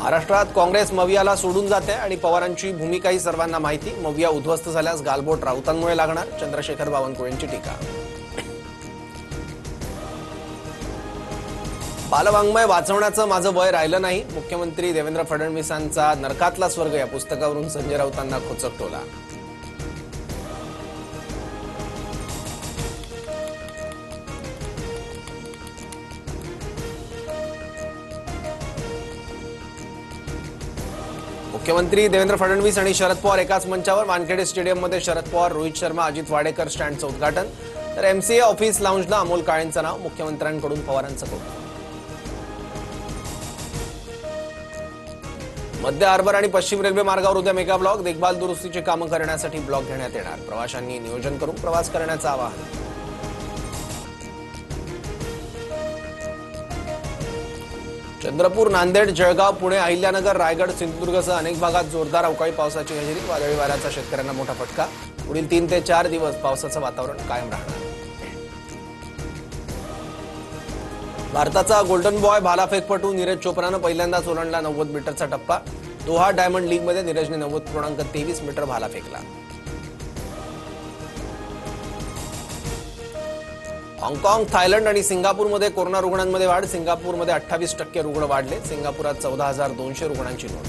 महाराष्ट्रात काँग्रेस मवियाला सोडून जाते आणि पवारांची भूमिकाही सर्वांना माहिती। मविया उद्ध्वस्त झाल्यास गालबोट राऊतांमुळे लागणार, चंद्रशेखर बावनकुळेंची टीका। बालवाङ्मय वाचवण्याचं माझं वय राहिलं नाही, मुख्यमंत्री देवेंद्र फडणवीसांचा नरकातला स्वर्ग या पुस्तकावरून संजय राऊतांना खोचक टोला। मुख्यमंत्री देवेंद्र फडणवीस आणि शरद पवार एकाच मंचावर। वानखेडे स्टेडियममध्ये शरद पवार, रोहित शर्मा, अजित वाडेकर स्टँडचं उद्घाटन, तर एमसीए ऑफिस लाऊंजला अमोल काळेंचं नाव। मुख्यमंत्र्यांकडून पवारांचं कौतुक। मध्य हार्बर आणि पश्चिम रेल्वे मार्गावर उद्या मेगा ब्लॉक, देखभाल दुरुस्तीची कामं करण्यासाठी ब्लॉक घेण्यात येणार। प्रवाशांनी नियोजन करून प्रवास करण्याचं आवाहन। चंद्रपूर, नांदेड, जळगाव, पुणे, अहिल्यानगर, रायगड, सिंधुदुर्गसह अनेक भागात जोरदार अवकाळी पावसाची हजेरी। वादळी वाऱ्याचा शेतकऱ्यांना मोठा फटका। पुढील 3 ते 4 दिवस पावसाचं वातावरण कायम राहणार। भारताचा गोल्डन बॉय भालाफेकपटू नीरज चोप्रानं पहिल्यांदाच ओलांडला 90 मीटरचा टप्पा। दोहा डायमंड लीगमध्ये नीरजने 90.23 मीटर भाला फेकला। हाँगकाँग, थायलंड आणि सिंगापूरमध्ये कोरोना रुग्णांमध्ये वाढ। सिंगापूरमध्ये 28% रुग्ण वाढले। सिंगापुरात 14,200 रुग्णांची नोंद।